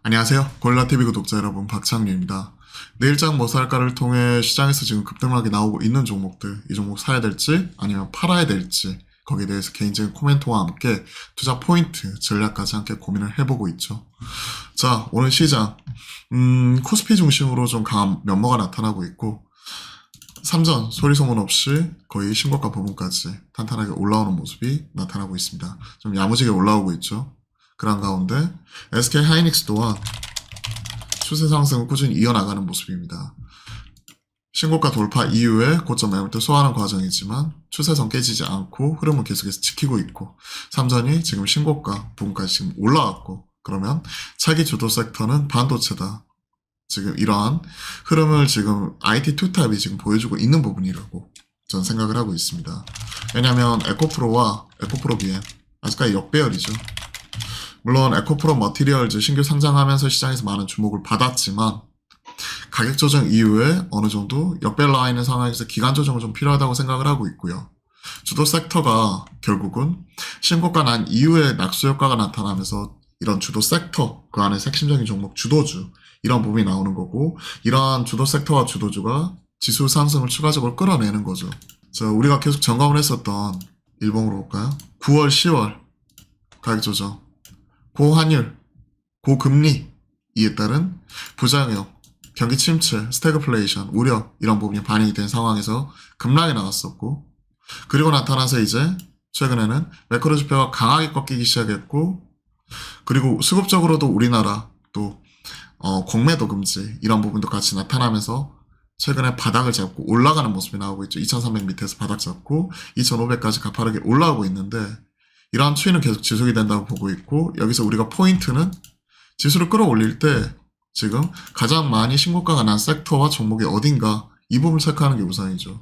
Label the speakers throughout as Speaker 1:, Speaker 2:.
Speaker 1: 안녕하세요. 고릴라TV 구독자 여러분, 박창규입니다. 내일장 뭐 살까를 통해 시장에서 지금 급등락이 나오고 있는 종목들, 이 종목 사야 될지 아니면 팔아야 될지 거기에 대해서 개인적인 코멘트와 함께 투자 포인트, 전략까지 함께 고민을 해보고 있죠. 자, 오늘 시장 코스피 중심으로 좀 강한 면모가 나타나고 있고 삼전 소리 소문 없이 거의 신고가 부분까지 탄탄하게 올라오는 모습이 나타나고 있습니다. 좀 야무지게 올라오고 있죠. 그런 가운데 SK 하이닉스 또한 추세 상승을 꾸준히 이어나가는 모습입니다. 신고가 돌파 이후에 고점 매물대 소화하는 과정이지만 추세선 깨지지 않고 흐름을 계속해서 지키고 있고 삼전이 지금 신고가 부분까지 지금 올라왔고, 그러면 차기 주도 섹터는 반도체다. 지금 이러한 흐름을 지금 IT 투탑이 지금 보여주고 있는 부분이라고 저는 생각을 하고 있습니다. 왜냐하면 에코프로와 에코프로 BM 아직까지 역배열이죠. 물론 에코프로 머티리얼즈 신규 상장하면서 시장에서 많은 주목을 받았지만 가격 조정 이후에 어느 정도 역배열 나와 있는 상황에서 기간 조정은 좀 필요하다고 생각을 하고 있고요. 주도 섹터가 결국은 신고가 난 이후에 낙수 효과가 나타나면서 이런 주도 섹터, 그 안에 핵심적인 종목 주도주, 이런 부분이 나오는 거고, 이러한 주도 섹터와 주도주가 지수 상승을 추가적으로 끌어내는 거죠. 자, 우리가 계속 점검을 했었던 일봉으로 볼까요? 9월, 10월 가격 조정, 고환율, 고금리, 이에 따른 부작용, 경기 침체, 스태그플레이션, 우려, 이런 부분이 반영이 된 상황에서 급락이 나왔었고, 그리고 나타나서 이제 최근에는 매크로 지표가 강하게 꺾이기 시작했고, 그리고 수급적으로도 우리나라 또 공매도 금지, 이런 부분도 같이 나타나면서 최근에 바닥을 잡고 올라가는 모습이 나오고 있죠. 2300 밑에서 바닥 잡고 2500까지 가파르게 올라오고 있는데, 이러한 추이는 계속 지속이 된다고 보고 있고, 여기서 우리가 포인트는 지수를 끌어올릴 때 지금 가장 많이 신고가가 난 섹터와 종목이 어딘가, 이 부분을 체크하는 게 우선이죠.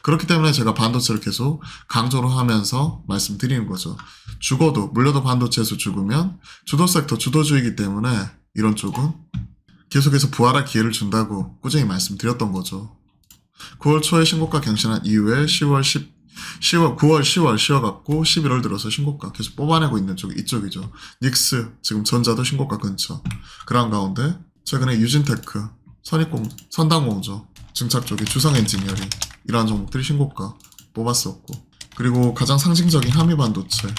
Speaker 1: 그렇기 때문에 제가 반도체를 계속 강조를 하면서 말씀드리는 거죠. 죽어도, 물려도 반도체에서 죽으면 주도 섹터, 주도주이기 때문에 이런 쪽은 계속해서 부활할 기회를 준다고 꾸준히 말씀드렸던 거죠. 9월 초에 신고가 경신한 이후에 9월, 10월 쉬어갖고 11월 들어서 신고가 계속 뽑아내고 있는 쪽이 이쪽이죠. 닉스, 지금 전자도 신고가 근처. 그런 가운데 최근에 유진테크, 선당공조, 증착 쪽이 주성엔지니어링, 이러한 종목들이 신고가 뽑았었고, 그리고 가장 상징적인 한미반도체,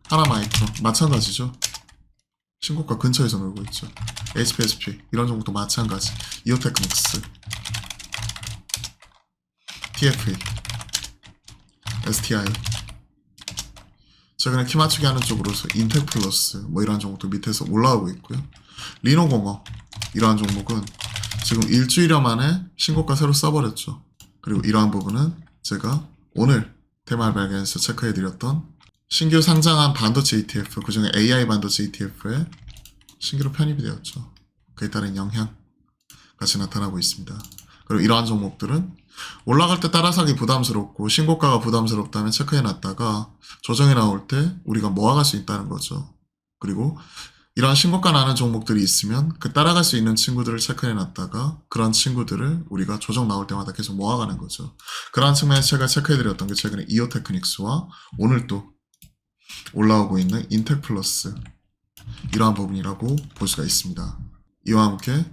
Speaker 1: 하나마이크론, 마찬가지죠. 신고가 근처에서 놀고 있죠. HPSP, 이런 종목도 마찬가지. 이오테크닉스, TFE, STI, 최근에 키 맞추기 하는 쪽으로서 인텍플러스, 뭐 이러한 종목도 밑에서 올라오고 있고요. 리노공업, 이러한 종목은 지금 일주일여 만에 신고가 새로 써버렸죠. 그리고 이러한 부분은 제가 오늘 테마를 발견해서 체크해드렸던 신규 상장한 반도체 ETF, 그중에 AI 반도체 ETF에 신규로 편입이 되었죠. 그에 따른 영향 같이 나타나고 있습니다. 그리고 이러한 종목들은 올라갈 때 따라 사기 부담스럽고 신고가가 부담스럽다면 체크해놨다가 조정이 나올 때 우리가 모아갈 수 있다는 거죠. 그리고 이러한 신고가 나는 종목들이 있으면 그 따라갈 수 있는 친구들을 체크해놨다가 그런 친구들을 우리가 조정 나올 때마다 계속 모아가는 거죠. 그러한 측면에서 제가 체크해드렸던 게 최근에 이오테크닉스와 오늘 또 올라오고 있는 인텍플러스, 이러한 부분이라고 볼 수가 있습니다. 이와 함께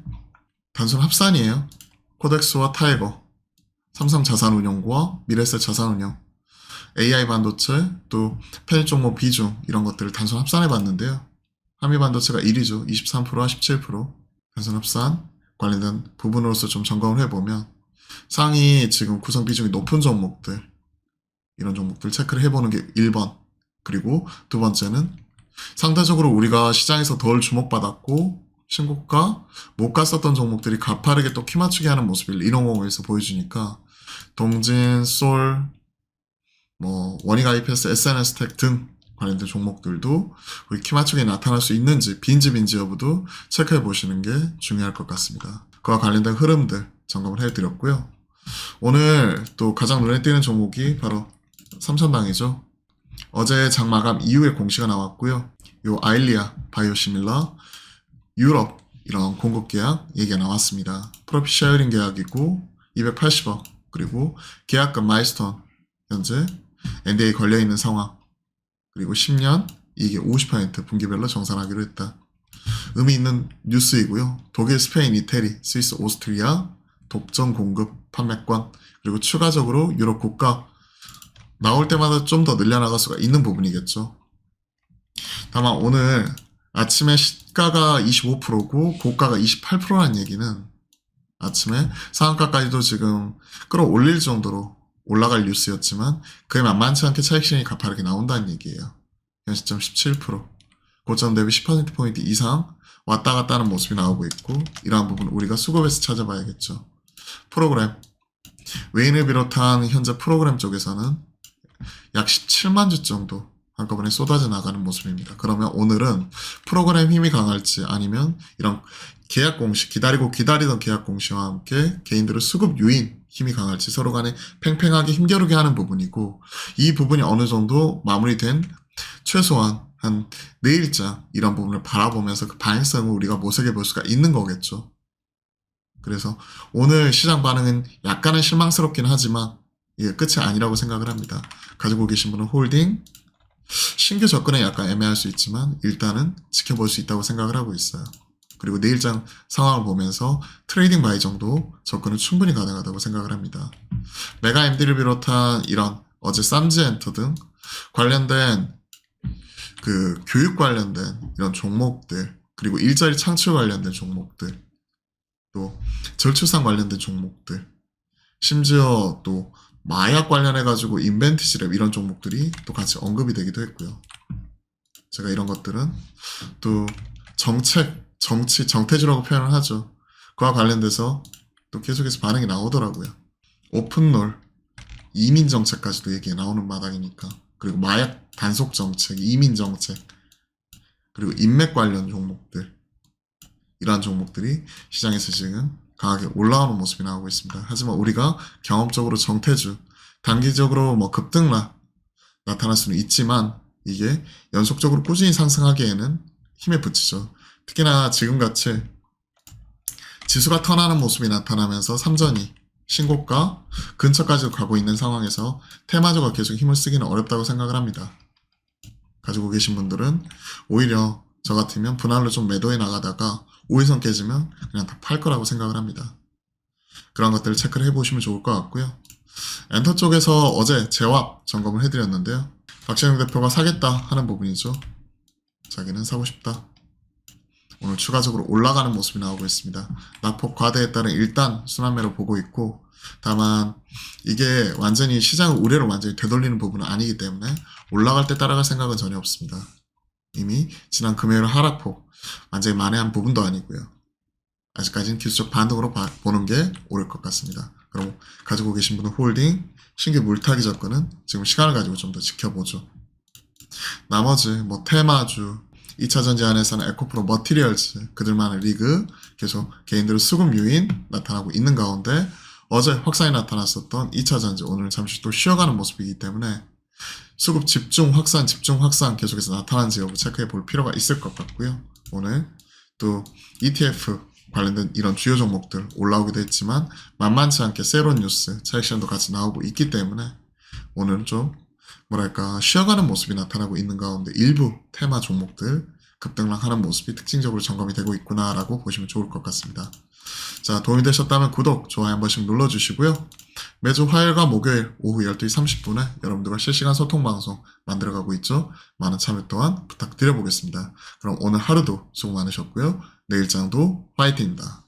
Speaker 1: 단순 합산이에요. 코덱스와 타이거, 삼성자산운용과 미래세 자산운용, AI 반도체, 또 편입 종목 비중, 이런 것들을 단순 합산해 봤는데요. 한미반도체가 1위죠. 23%와 17%. 단순 합산 관련된 부분으로서 좀 점검을 해보면 상위 지금 구성 비중이 높은 종목들, 이런 종목들 체크를 해보는 게 1번. 그리고 두 번째는 상대적으로 우리가 시장에서 덜 주목받았고 신고가 못 갔었던 종목들이 가파르게 또 키 맞추기 하는 모습을 이노공에서 보여주니까 동진, 솔, 뭐 원익IPS, SNS텍 등 관련된 종목들도 우리 키 맞추기에 나타날 수 있는지 빈지 여부도 체크해 보시는 게 중요할 것 같습니다. 그와 관련된 흐름들 점검을 해드렸고요. 오늘 또 가장 눈에 띄는 종목이 바로 삼천당이죠. 어제 장 마감 이후에 공시가 나왔고요. 요 아일리아, 바이오시밀러, 유럽 이런 공급 계약 얘기가 나왔습니다. 프로핏 쉐어링 계약이고 280억, 그리고 계약금 마일스톤 현재 NDA 걸려있는 상황, 그리고 10년 이게 50% 분기별로 정산하기로 했다. 의미 있는 뉴스이고요. 독일, 스페인, 이태리, 스위스, 오스트리아 독점 공급 판매권, 그리고 추가적으로 유럽 국가 나올 때마다 좀 더 늘려나갈 수가 있는 부분이겠죠. 다만 오늘 아침에 시가가 25%고 고가가 28%라는 얘기는 아침에 상한가까지도 지금 끌어올릴 정도로 올라갈 뉴스였지만 그에 만만치 않게 차익 실현이 가파르게 나온다는 얘기예요. 현 시점 17%, 고점 대비 10%포인트 이상 왔다 갔다 하는 모습이 나오고 있고, 이러한 부분 우리가 수급에서 찾아봐야겠죠. 프로그램, 외인을 비롯한 현재 프로그램 쪽에서는 약 17만 주 정도 한꺼번에 쏟아져 나가는 모습입니다. 그러면 오늘은 프로그램 힘이 강할지 아니면 이런 계약 공시, 기다리던 계약 공시와 함께 개인들의 수급 유인 힘이 강할지 서로 간에 팽팽하게 힘겨루게 하는 부분이고, 이 부분이 어느 정도 마무리된 최소한 한 내일장 이런 부분을 바라보면서 그 방향성을 우리가 모색해 볼 수가 있는 거겠죠. 그래서 오늘 시장 반응은 약간은 실망스럽긴 하지만 이게 끝이 아니라고 생각을 합니다. 가지고 계신 분은 홀딩, 신규 접근에 약간 애매할 수 있지만 일단은 지켜볼 수 있다고 생각을 하고 있어요. 그리고 내일장 상황을 보면서 트레이딩 바이 정도 접근은 충분히 가능하다고 생각을 합니다. 메가 MD를 비롯한 이런 어제 쌈지엔터 등 관련된 그 교육 관련된 이런 종목들, 그리고 일자리 창출 관련된 종목들, 또 저출산 관련된 종목들, 심지어 또 마약 관련해가지고 인벤티지랩 이런 종목들이 또 같이 언급이 되기도 했고요. 제가 이런 것들은 또 정태주라고 표현을 하죠. 그와 관련돼서 또 계속해서 반응이 나오더라고요. 오픈롤, 이민 정책까지도 얘기가 나오는 마당이니까. 그리고 마약 단속 정책, 이민 정책, 그리고 인맥 관련 종목들, 이러한 종목들이 시장에서 지금 강하게 올라오는 모습이 나오고 있습니다. 하지만 우리가 경험적으로 정태주, 단기적으로 뭐 급등락 나타날 수는 있지만 이게 연속적으로 꾸준히 상승하기에는 힘에 부치죠. 특히나 지금같이 지수가 턴하는 모습이 나타나면서 삼전이 신고가 근처까지 가고 있는 상황에서 테마주가 계속 힘을 쓰기는 어렵다고 생각을 합니다. 가지고 계신 분들은 오히려 저 같으면 분할로 좀 매도해 나가다가 5일선 깨지면 그냥 다 팔 거라고 생각을 합니다. 그런 것들을 체크를 해보시면 좋을 것 같고요. 엔터 쪽에서 어제 재합 점검을 해드렸는데요. 박찬영 대표가 사겠다 하는 부분이죠. 자기는 사고 싶다. 오늘 추가적으로 올라가는 모습이 나오고 있습니다. 낙폭 과대에 따른 일단 순환매로 보고 있고, 다만 이게 완전히 시장을 우려로 완전히 되돌리는 부분은 아니기 때문에 올라갈 때 따라갈 생각은 전혀 없습니다. 이미 지난 금요일 하락폭 완전히 만회한 부분도 아니고요. 아직까지는 기술적 반등으로 보는 게 옳을 것 같습니다. 그럼 가지고 계신 분은 홀딩, 신규 물타기 접근은 지금 시간을 가지고 좀 더 지켜보죠. 나머지 뭐 테마주, 2차전지 안에서는 에코프로 머티리얼즈, 그들만의 리그, 계속 개인들의 수급 유인 나타나고 있는 가운데 어제 확산이 나타났었던 2차전지 오늘 잠시 또 쉬어가는 모습이기 때문에 수급 집중 확산 계속해서 나타나는지 여부 체크해 볼 필요가 있을 것 같고요. 오늘 또 ETF 관련된 이런 주요 종목들 올라오기도 했지만 만만치 않게 새로운 뉴스, 차익 실현도 같이 나오고 있기 때문에 오늘은 좀 뭐랄까 쉬어가는 모습이 나타나고 있는 가운데 일부 테마 종목들 급등락하는 모습이 특징적으로 점검이 되고 있구나라고 보시면 좋을 것 같습니다. 자, 도움이 되셨다면 구독, 좋아요 한 번씩 눌러주시고요. 매주 화요일과 목요일 오후 12시 30분에 여러분들과 실시간 소통 방송 만들어가고 있죠. 많은 참여 또한 부탁드려보겠습니다. 그럼 오늘 하루도 수고 많으셨고요. 내일장도 화이팅입니다.